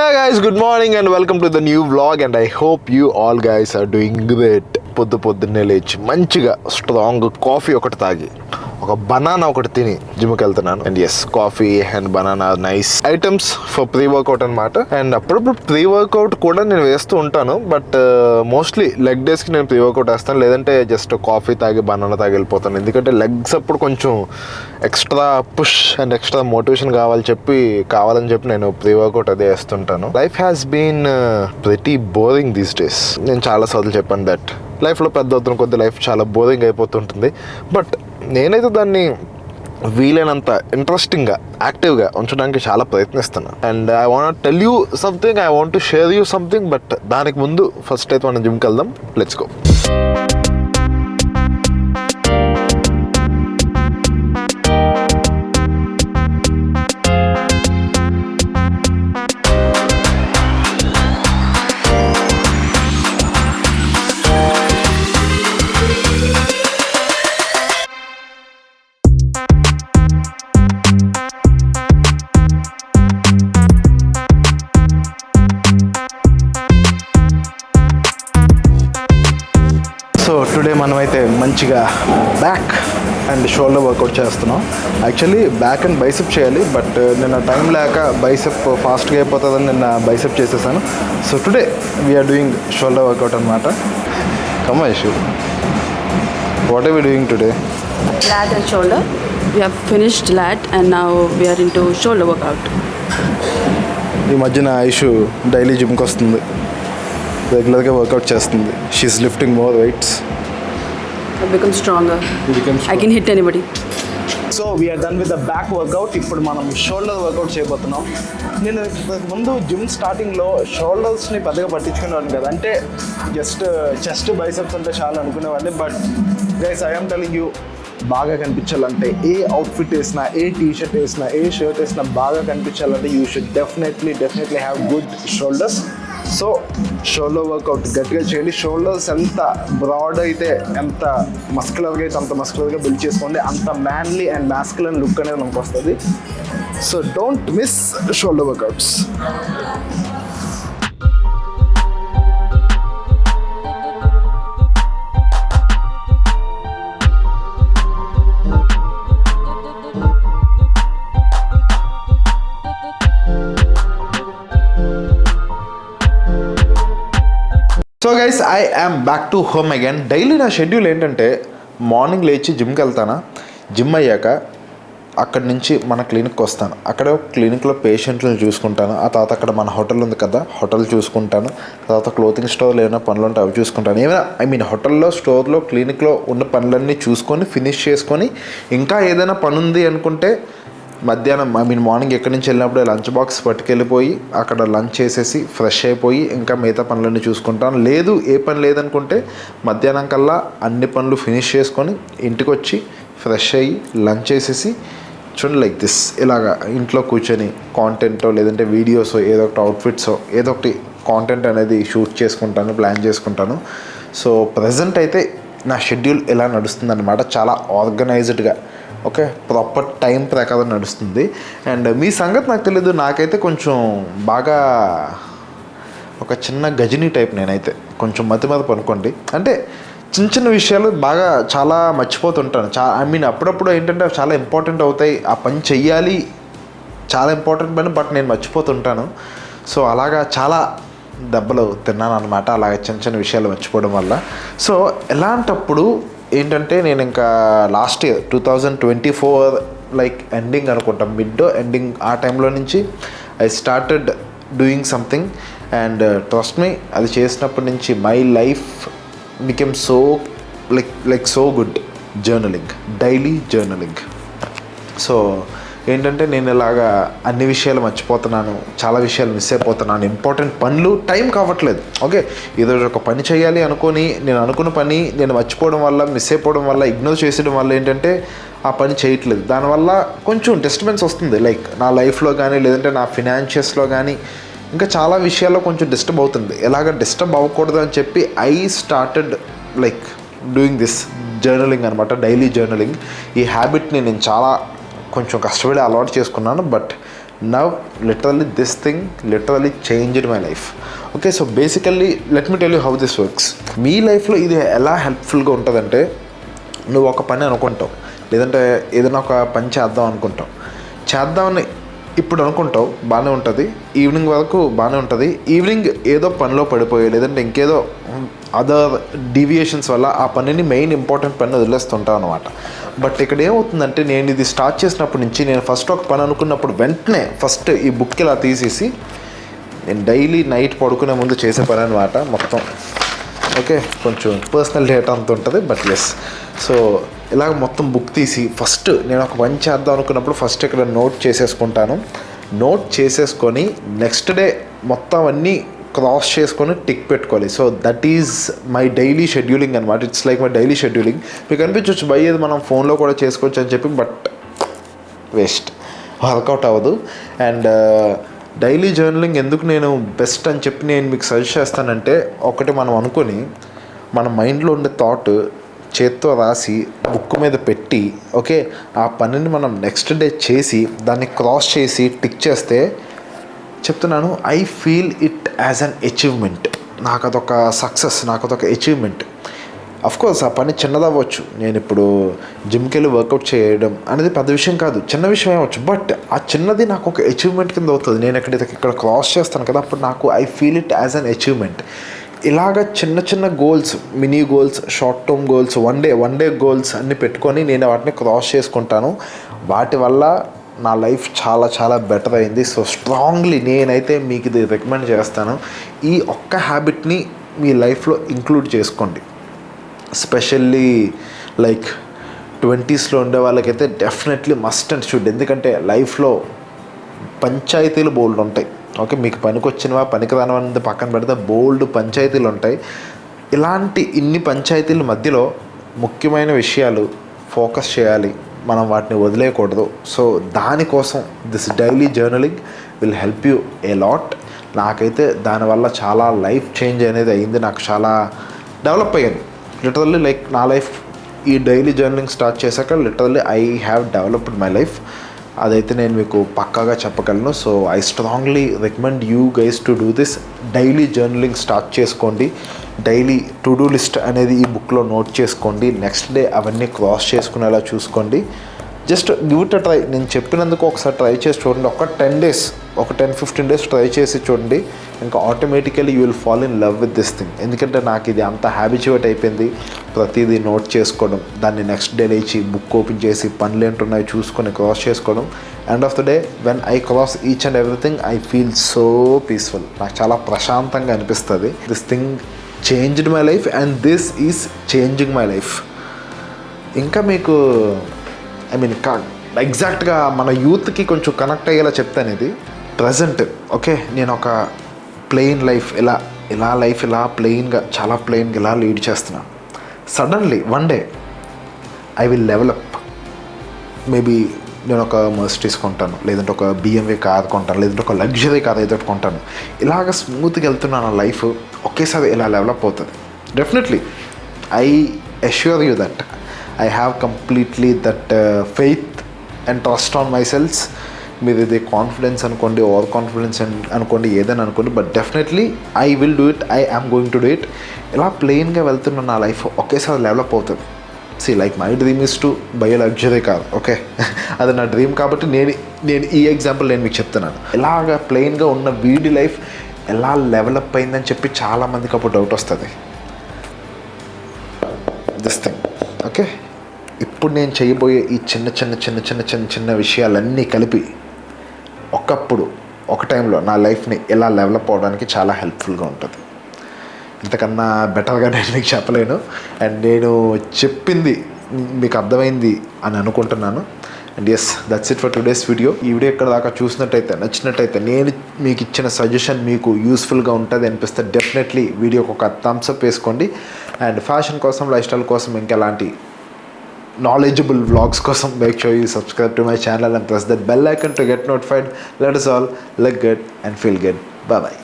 Hey guys, good morning and welcome to the new vlog and I hope you all guys are doing great. పొద్దున్నే లేచి మంచిగా strong coffee ఒకటి తాగి ఒక banana ఒకటి తిని జిమ్కి వెళ్తున్నాను. And yes, coffee and banana nice items for pre workout అనమాట. అండ్ అప్పుడప్పుడు ప్రీ వర్కౌట్ కూడా నేను వేస్తూ ఉంటాను, బట్ మోస్ట్లీ లెగ్ డేస్కి నేను ప్రీ వర్కౌట్ వేస్తాను, లేదంటే జస్ట్ కాఫీ తాగి బనానా తాగి వెళ్ళిపోతాను. ఎందుకంటే లెగ్స్ అప్పుడు కొంచెం extra push and extra motivation కావాలని చెప్పి నేను ప్రీ వర్కౌట్ అదే వేస్తుంటాను. Life has been pretty boring these days. నేను చాలా సార్లు చెప్పాను దట్ లైఫ్లో పెద్ద అవుతున్న కొద్ది లైఫ్ చాలా బోరింగ్ అయిపోతుంటుంది. బట్ నేనైతే దాన్ని వీలైనంత ఇంట్రెస్టింగ్గా యాక్టివ్గా ఉంచడానికి చాలా ప్రయత్నిస్తున్నాను. And I want tell you something, I want to share you something. But దానికి ముందు ఫస్ట్ అయితే మనం జిమ్కి వెళ్దాం. Let's go. సో టుడే మనమైతే మంచిగా బ్యాక్ అండ్ షోల్డర్ వర్కౌట్ చేస్తున్నాం. యాక్చువల్లీ బ్యాక్ అండ్ బైసెప్ చేయాలి, బట్ నిన్న టైం లేక బైసెప్ ఫాస్ట్గా అయిపోతుందని నిన్న బైసెప్ చేసేసాను. So today we are doing shoulder workout అనమాట. Come Aishu, what are we doing today? Lat and shoulder. We have finished lat and now we are into shoulder workout. ఈ మధ్యన ఐషు డైలీ జిమ్కి వస్తుంది, రెగ్యులర్గా వర్కౌట్ చేస్తుంది. She's lifting more weights. I've become stronger. I can hit anybody. So we're done with the back workout. ఇప్పుడు మనం shoulder work out చేయబోతున్నాం. నేను ముందు జిమ్ స్టార్టింగ్లో షోల్డర్స్ని పెద్దగా పట్టించుకునేవాడిని కదా, అంటే జస్ట్ చెస్ట్ బైసెప్స్ అంటే చాలా అనుకునేవాడిని. But guys, I'm telling you, బాగా కనిపించాలంటే ఏ అవుట్ఫిట్ వేసినా, ఏ టీషర్ట్ వేసినా, ఏ షర్ట్ వేసినా బాగా కనిపించాలంటే you should definitely have good shoulders. So shoulder workout గట్టిగా చేయండి. షోల్డర్స్ ఎంత బ్రాడ్ అయితే, ఎంత మస్కులర్గా అయితే అంత మస్కులర్గా బిల్డ్ చేసుకోండి. అంత మ్యాన్లీ అండ్ మాస్కులర్ లుక్ అనేది మనకు వస్తుంది. So don't miss shoulder workouts. So guys, I am back to home again. Daily నా షెడ్యూల్ ఏంటంటే, మార్నింగ్ లేచి జిమ్కి వెళ్తాను. జిమ్ అయ్యాక అక్కడి నుంచి మన క్లినిక్కి వస్తాను. అక్కడ క్లినిక్లో పేషెంట్లను చూసుకుంటాను. ఆ తర్వాత అక్కడ మన హోటల్ ఉంది కదా, హోటల్ చూసుకుంటాను. తర్వాత క్లోతింగ్ స్టోర్లో ఏమైనా పనులు ఉంటే అవి చూసుకుంటాను. ఏమైనా హోటల్లో, స్టోర్లో, క్లినిక్లో ఉన్న పనులన్నీ చూసుకొని ఫినిష్ చేసుకొని, ఇంకా ఏదైనా పని ఉంది అనుకుంటే మధ్యాహ్నం మార్నింగ్ ఎక్కడి నుంచి వెళ్ళినప్పుడు లంచ్ బాక్స్ పట్టుకెళ్ళిపోయి అక్కడ లంచ్ చేసేసి ఫ్రెష్ అయిపోయి ఇంకా మిగతా పనులన్నీ చూసుకుంటాను. లేదు, ఏ పని లేదనుకుంటే మధ్యాహ్నం కల్లా అన్ని పనులు ఫినిష్ చేసుకొని ఇంటికి వచ్చి ఫ్రెష్ అయ్యి లంచ్ చేసేసి చూడండి లైక్ దిస్, ఇలాగా ఇంట్లో కూర్చొని కాంటెంటో లేదంటే వీడియోసో ఏదో ఒకటి అవుట్ఫిట్సో ఏదో ఒకటి కాంటెంట్ అనేది షూట్ చేసుకుంటాను, ప్లాన్ చేసుకుంటాను. సో ప్రజెంట్ అయితే నా షెడ్యూల్ ఇలా నడుస్తుంది అన్నమాట. చాలా ఆర్గనైజ్డ్గా, ఓకే, ప్రాపర్ టైం ప్రకారం నడుస్తుంది. అండ్ మీ సంగతి నాకు తెలీదు, నాకైతే కొంచెం బాగా ఒక చిన్న గజనీ టైప్. నేనైతే కొంచెం మతిమరుపు అనుకోండి. అంటే చిన్న విషయాలు బాగా చాలా మర్చిపోతుంటాను. అప్పుడప్పుడు ఏంటంటే అవి చాలా ఇంపార్టెంట్ అవుతాయి, ఆ పని చెయ్యాలి, చాలా ఇంపార్టెంట్ పని, బట్ నేను మర్చిపోతుంటాను. సో అలాగా చాలా దెబ్బలు తిన్నాను అనమాట, అలాగే చిన్న విషయాలు మర్చిపోవడం వల్ల. సో ఎలాంటప్పుడు ఏంటంటే, నేను ఇంకా లాస్ట్ ఇయర్ 2024 లైక్ ఎండింగ్ అనుకుంటాం, మిడ్ ఎండింగ్ ఆ టైంలో నుంచి I started doing something. And trust me, అది చేసినప్పటి నుంచి my life became so like so good. Journaling, daily journaling. So ఏంటంటే నేను ఇలాగా అన్ని విషయాలు మర్చిపోతున్నాను, చాలా విషయాలు మిస్ అయిపోతున్నాను. ఇంపార్టెంట్ పనులు టైం కావట్లేదు. ఓకే, ఈరోజు ఒక పని చేయాలి అనుకొని నేను అనుకున్న పని నేను మర్చిపోవడం వల్ల, మిస్ అయిపోవడం వల్ల, ఇగ్నోర్ చేసేయడం వల్ల ఏంటంటే ఆ పని చేయట్లేదు. దానివల్ల కొంచెం డిస్టర్బెన్స్ వస్తుంది, లైక్ నా లైఫ్లో కానీ లేదంటే నా ఫినాన్షియల్స్లో కానీ ఇంకా చాలా విషయాల్లో కొంచెం డిస్టర్బ్ అవుతుంది. ఎలాగ డిస్టర్బ్ అవ్వకూడదు అని చెప్పి I started like doing this journaling అనమాట, డైలీ జర్నలింగ్. ఈ హ్యాబిట్ని నేను చాలా కొంచెం కష్టపడి అలవాటు చేసుకున్నాను. But now literally this thing literally changed my life. Okay, so basically let me tell you how this works. మీ లైఫ్లో ఇది ఎలా హెల్ప్ఫుల్గా ఉంటుందంటే, నువ్వు ఒక పని అనుకుంటావు, లేదంటే ఏదైనా ఒక పని చేద్దాం అనుకుంటావు, చేద్దామని ఇప్పుడు అనుకుంటావు, బాగానే ఉంటుంది, ఈవినింగ్ వరకు బాగానే ఉంటుంది, ఈవినింగ్ ఏదో పనిలో పడిపోయి లేదంటే ఇంకేదో అదర్ డీవియేషన్స్ వల్ల ఆ పనిని మెయిన్ ఇంపార్టెంట్ పని వదిలేస్తుంటావు అనమాట. బట్ ఇక్కడ ఏమవుతుందంటే, నేను ఇది స్టార్ట్ చేసినప్పటి నుంచి నేను ఫస్ట్ ఒక పని అనుకున్నప్పుడు వెంటనే ఫస్ట్ ఈ బుక్ ఇలా తీసేసి నేను డైలీ నైట్ పడుకునే ముందు చేసే పని అనమాట మొత్తం. ఓకే, కొంచెం పర్సనల్ డేటా అంత ఉంటుంది, బట్ ఎస్. సో ఇలాగ మొత్తం బుక్ తీసి ఫస్ట్ నేను ఒక పని చేద్దాం అనుకున్నప్పుడు ఫస్ట్ ఇక్కడ నోట్ చేసేసుకుంటాను. నోట్ చేసేసుకొని నెక్స్ట్ డే మొత్తం అన్నీ క్రాస్ చేసుకొని టిక్ పెట్టుకోవాలి. So that is my daily scheduling అనమాట. It's like my daily scheduling. మీకు అనిపించవచ్చు బయ్యేది మనం ఫోన్లో కూడా చేసుకోవచ్చు అని చెప్పి, బట్ వేస్ట్, వర్కౌట్ అవ్వదు. అండ్ డైలీ జర్నలింగ్ ఎందుకు నేను బెస్ట్ అని చెప్పి నేను మీకు సజెస్ట్ చేస్తానంటే, ఒకటి మనం అనుకొని మన మైండ్లో ఉండే థాట్ చేత్తో రాసి బుక్ మీద పెట్టి, ఓకే, ఆ పనిని మనం నెక్స్ట్ డే చేసి దాన్ని క్రాస్ చేసి టిక్ చేస్తే చెప్తున్నాను, I feel it as an achievement. నాకు అదొక సక్సెస్, నాకు అదొక అచీవ్మెంట్. అఫ్కోర్స్ ఆ పని చిన్నదవ్వచ్చు, నేను ఇప్పుడు జిమ్కి వెళ్ళి వర్కౌట్ చేయడం అనేది పెద్ద విషయం కాదు, చిన్న విషయం అవ్వచ్చు, బట్ ఆ చిన్నది నాకు ఒక అచీవ్మెంట్ కింద అవుతుంది. నేను ఇక్కడ క్రాస్ చేస్తాను కదా, అప్పుడు నాకు I feel it as an achievement. ఇలాగ చిన్న చిన్న goals, mini goals, short term goals, one day goals అన్నీ పెట్టుకొని నేను వాటిని క్రాస్ చేసుకుంటాను. వాటి వల్ల నా లైఫ్ చాలా చాలా బెటర్ అయింది. సో స్ట్రాంగ్లీ నేనైతే మీకు ఇది రికమెండ్ చేస్తాను. ఈ ఒక్క హ్యాబిట్ని మీ లైఫ్లో ఇంక్లూడ్ చేసుకోండి. స్పెషల్లీ లైక్ 20స్లో ఉండే వాళ్ళకైతే డెఫినెట్లీ మస్ట్ అండ్ షుడ్. ఎందుకంటే లైఫ్లో పంచాయతీలు బోల్డ్ ఉంటాయి. ఓకే, మీకు పనికి వచ్చినవా పనికి రానివన్నది పక్కన పెడితే బోల్డ్ పంచాయతీలు ఉంటాయి. ఇలాంటి ఇన్ని పంచాయతీల మధ్యలో ముఖ్యమైన విషయాలు ఫోకస్ చేయాలి, మనం వాటిని వదిలేయకూడదు. సో దానికోసం this daily journaling will help you a lot. నాకైతే దానివల్ల చాలా లైఫ్ చేంజ్ అనేది అయింది, నాకు చాలా డెవలప్ అయ్యాను. లిటరల్లీ లైక్ నా లైఫ్ ఈ డైలీ జర్నలింగ్ స్టార్ట్ చేశాక literally I have developed my life. అదైతే నేను మీకు పక్కాగా చెప్పగలను. So I strongly recommend you guys to do this. Daily journaling start చేసుకోండి. డైలీ టు డూ లిస్ట్ అనేది ఈ బుక్లో నోట్ చేసుకోండి. నెక్స్ట్ డే అవన్నీ క్రాస్ చేసుకునేలా చూసుకోండి. Just give it a try. నేను చెప్పినందుకు ఒకసారి ట్రై చేసి చూడండి. ఒక 10 days, ఒక 10-15 days ట్రై చేసి చూడండి. ఇంకా automatically you will fall in love with this thing. ఎందుకంటే నాకు ఇది అంత హ్యాబిచువేట్ అయిపోయింది, ప్రతిదీ నోట్ చేసుకోవడం, దాన్ని నెక్స్ట్ డే లేచి బుక్ ఓపెన్ చేసి పనులు ఏంటున్నాయో చూసుకొని క్రాస్ చేసుకోవడం. End of the day when I cross each and everything I feel so peaceful. నాకు చాలా ప్రశాంతంగా అనిపిస్తుంది. This thing changed my life and this is changing my life. ఇంకా మీకు ఎగ్జాక్ట్గా మన యూత్కి కొంచెం కనెక్ట్ అయ్యేలా చెప్తాను. ఇది ప్రజెంట్ ఓకే, నేను ఒక ప్లెయిన్ లైఫ్ ఇలా ప్లెయిన్గా చాలా ప్లెయిన్గా ఇలా లీడ్ చేస్తున్నాను. Suddenly one day I will develop. Maybe నేను ఒక మర్సిడీస్ కొంటాను, లేదంటే ఒక BMW కార్ కొంటాను, లేదంటే ఒక లగ్జరీ కార్ ఏదో కొంటాను. ఇలాగ స్మూత్గా వెళ్తున్నాను. నా లైఫ్ ఒకేసారి ఇలా డెవలప్ అవుతుంది. Definitely I assure you that I have completely that faith and trust on myself. మీరు ఇది కాన్ఫిడెన్స్ అనుకోండి, ఓవర్ కాన్ఫిడెన్స్ అనుకోండి, ఏదైనా అనుకోండి, but definitely I will do it. I am going to do it. ఇలా ప్లెయిన్గా వెళ్తున్న నా లైఫ్ ఒకేసారి డెవలప్ అవుతుంది. Like my dream is to buy a luxury car. Okay, అది నా డ్రీమ్ కాబట్టి నేను ఈ ఎగ్జాంపుల్ నేను మీకు చెప్తున్నాను. ఇలాగ ప్లెయిన్గా ఉన్న వీడి లైఫ్ ఎలా డెవలప్ అయిందని చెప్పి చాలామందికి అప్పుడు డౌట్ వస్తుంది. దిస్ థింగ్ ఓకే, ఇప్పుడు నేను చేయబోయే ఈ చిన్న విషయాలన్నీ కలిపి ఒకప్పుడు ఒక టైంలో నా లైఫ్ని ఎలా డెవలప్ అవడానికి చాలా హెల్ప్ఫుల్గా ఉంటుంది. ఇంతకన్నా బెటర్గా నేను మీకు చెప్పలేను. అండ్ నేను చెప్పింది మీకు అర్థమైంది అని అనుకుంటున్నాను. And yes, that's it for today's video. ఈ వీడియో ఇక్కడ దాకా చూసినట్టయితే, నచ్చినట్టయితే, నేను మీకు ఇచ్చిన సజెషన్ మీకు యూస్ఫుల్గా ఉంటుంది అనిపిస్తే డెఫినెట్లీ వీడియోకి ఒక థమ్స్అప్ వేసుకోండి. అండ్ ఫ్యాషన్ కోసం, లైఫ్ స్టైల్ కోసం, ఇంకెలాంటి knowledgeable vlogs కోసం make sure you subscribe to my channel and press that bell icon to get notified. Let us all look good and feel good. Bye bye.